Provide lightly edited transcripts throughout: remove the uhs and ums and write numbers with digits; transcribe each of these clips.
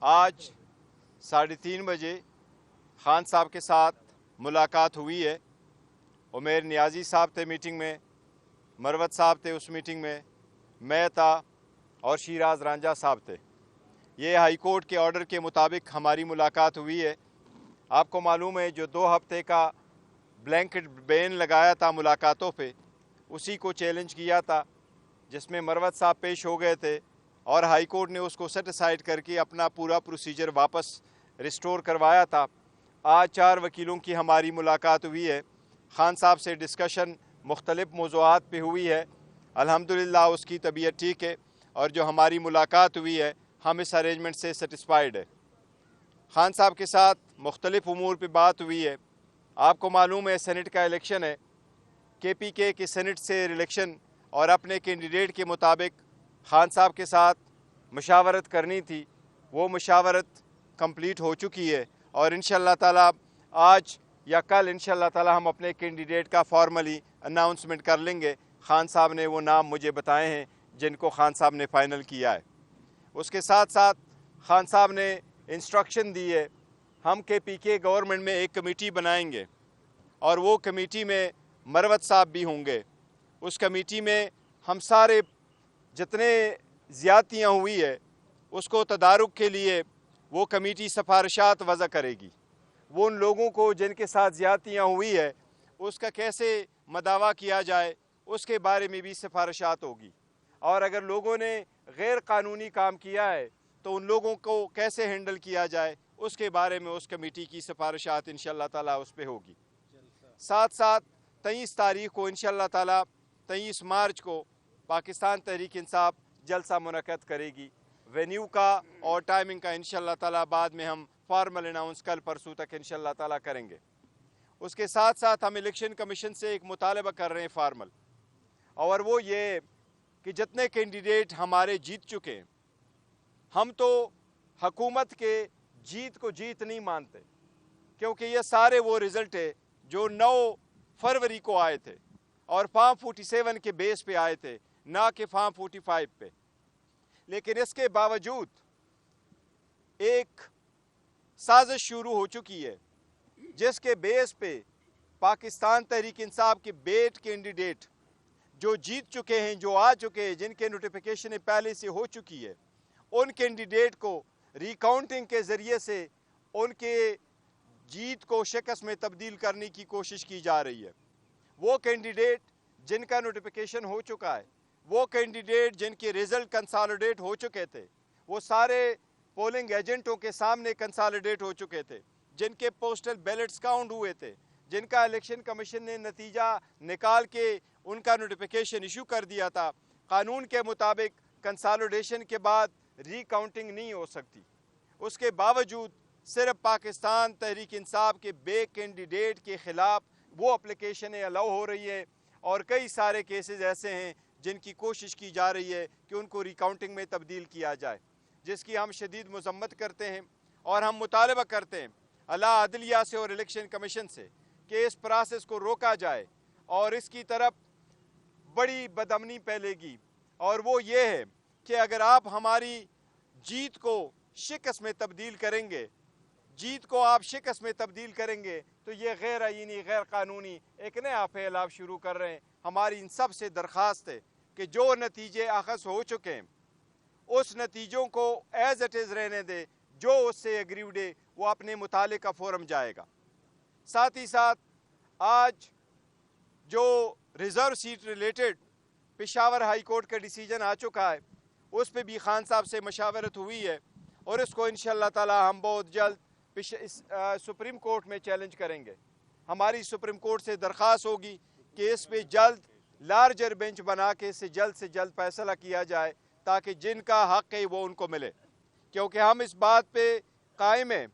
आज 3:30 बजे खान साहब के साथ मुलाकात हुई है। उमेर नियाजी साहब थे मीटिंग में, मरवत साहब थे उस मीटिंग में, मैं था और शिराज रांझा साहब थे। ये हाई कोर्ट के ऑर्डर के मुताबिक हमारी मुलाकात हुई है। आपको मालूम है जो 2 हफ्ते का ब्लैंकेट बैन लगाया था मुलाकातों पे, उसी को चैलेंज किया था, जिसमें मरवत साहब पेश हो गए थे और हाई कोर्ट ने उसको सेट असाइड करके अपना पूरा प्रोसीजर वापस रिस्टोर करवाया था। आज 4 वकीलों की हमारी मुलाकात हुई है। खान साहब से डिस्कशन मुख्तलिफ मौज़ूआत पे हुई है। अल्हम्दुलिल्लाह उसकी तबीयत ठीक है और जो हमारी मुलाकात हुई है हम इस अरेंजमेंट से सेटिस्फाइड है। खान साहब के साथ मुख्तलिफ उमूर पे बात हुई है। आपको मालूम है सेनेट का इलेक्शन है, KPK के सेनेट से इलेक्शन और अपने कैंडिडेट के मुताबिक खान साहब के साथ मशावरत करनी थी। वो मशावरत कंप्लीट हो चुकी है और इंशाअल्लाह ताला आज या कल इंशाअल्लाह ताला हम अपने कैंडिडेट का फॉर्मली अनाउंसमेंट कर लेंगे। खान साहब ने वो नाम मुझे बताए हैं जिनको खान साहब ने फ़ाइनल किया है। उसके साथ साथ खान साहब ने इंस्ट्रक्शन दी है हम KPK गवर्नमेंट में एक कमेटी बनाएंगे और वो कमेटी में मरवत साहब भी होंगे। उस कमेटी में हम सारे जितने ज़्यादतियाँ हुई है उसको तदारुक के लिए वो कमेटी सिफारिशात वज़ा करेगी। वो उन लोगों को जिनके साथ ज़्यादतियाँ हुई है उसका कैसे मदावा किया जाए उसके बारे में भी सिफारिशात होगी, और अगर लोगों ने गैर कानूनी काम किया है तो उन लोगों को कैसे हैंडल किया जाए उसके बारे में उस कमेटी की सिफारिशात इंशाअल्लाह ताला उस पर होगी। साथ साथ 23 तारीख को इंशाअल्लाह ताला 23 मार्च को पाकिस्तान तहरीक इंसाफ जलसा मुनक़द करेगी। वेन्यू का और टाइमिंग का इंशाअल्लाह ताला बाद में हम फॉर्मल अनाउंस कल परसों तक इंशाअल्लाह ताला करेंगे। उसके साथ साथ हम इलेक्शन कमीशन से एक मुतालबा कर रहे हैं फॉर्मल, और वो ये कि जितने कैंडिडेट हमारे जीत चुके हैं, हम तो हुकूमत के जीत को जीत नहीं मानते, क्योंकि ये सारे वो रिज़ल्ट है जो 9 फरवरी को आए थे और फॉर्म 47 के बेस पे आए थे, ना कि फॉर्म 45 पे। लेकिन इसके बावजूद एक साजिश शुरू हो चुकी है जिसके बेस पे पाकिस्तान तहरीक इंसाफ के बेट कैंडिडेट जो जीत चुके हैं, जो आ चुके हैं, जिनके नोटिफिकेशन पहले से हो चुकी है, उन कैंडिडेट को रिकाउंटिंग के ज़रिए से उनके जीत को शिकस्त में तब्दील करने की कोशिश की जा रही है। वो कैंडिडेट जिनका नोटिफिकेशन हो चुका है, वो कैंडिडेट जिनके रिज़ल्ट कंसोलिडेट हो चुके थे, वो सारे पोलिंग एजेंटों के सामने कंसोलिडेट हो चुके थे, जिनके पोस्टल बैलेट्स काउंट हुए थे, जिनका इलेक्शन कमीशन ने नतीजा निकाल के उनका नोटिफिकेशन इशू कर दिया था। कानून के मुताबिक कंसोलिडेशन के बाद रिकाउंटिंग नहीं हो सकती। उसके बावजूद सिर्फ पाकिस्तान तहरीक इंसाफ के बे कैंडिडेट के ख़िलाफ़ वो अप्लीकेशनें अलाउ हो रही है, और कई सारे केसेस ऐसे हैं जिनकी कोशिश की जा रही है कि उनको रिकाउंटिंग में तब्दील किया जाए, जिसकी हम शदीद मज़म्मत करते हैं। और हम मुतालबा करते हैं अला अदलिया से और इलेक्शन कमीशन से कि इस प्रोसेस को रोका जाए, और इसकी तरफ बड़ी बदअमनी फैलेगी, और वो ये है कि अगर आप हमारी जीत को शिकस्त में तब्दील करेंगे, जीत को आप शिकस्त में तब्दील करेंगे, तो ये गैर आईनी गैर कानूनी एक नया फैल आप शुरू कर रहे हैं। हमारी इन सब से दरख्वास्त है कि जो नतीजे अखज़ हो चुके हैं उस नतीजों को एज इट इज़ रहने दे, जो उससे एग्रीव्ड है वो अपने मुतालिका फोरम जाएगा। साथ ही साथ आज जो reserve seat related Peshawar high court का डिसीजन आ चुका है, उस पर भी खान साहब से मशावरत हुई है, और इसको इंशाअल्लाह ताला हम बहुत जल्द सुप्रीम कोर्ट में चैलेंज करेंगे। हमारी सुप्रीम कोर्ट से दरख्वास्त होगी कि इस पे जल्द लार्जर बेंच बना के इससे जल्द फैसला किया जाए, ताकि जिनका हक़ है वो उनको मिले। क्योंकि हम इस बात पे कायम हैं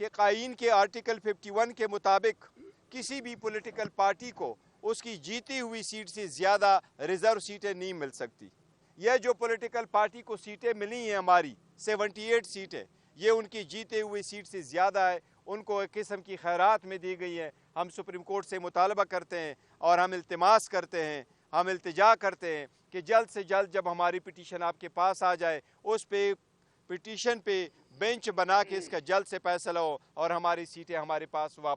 कि कायीन के आर्टिकल 51 के मुताबिक किसी भी पॉलिटिकल पार्टी को उसकी जीती हुई सीट से ज़्यादा रिज़र्व सीटें नहीं मिल सकती। यह जो पॉलिटिकल पार्टी को सीटें मिली हैं हमारी 78 सीटें, ये उनकी जीते हुई सीट से ज़्यादा है, उनको एक किस्म की खैरात में दी गई है। हम सुप्रीम कोर्ट से मुतालबा करते हैं और हम इल्तिमास करते हैं, हम इल्तिजा करते हैं कि जल्द से जल्द जब हमारी पिटीशन आपके पास आ जाए, उस पे पिटीशन पे बेंच बना के इसका जल्द से फैसला हो और हमारी सीटें हमारे पास वापस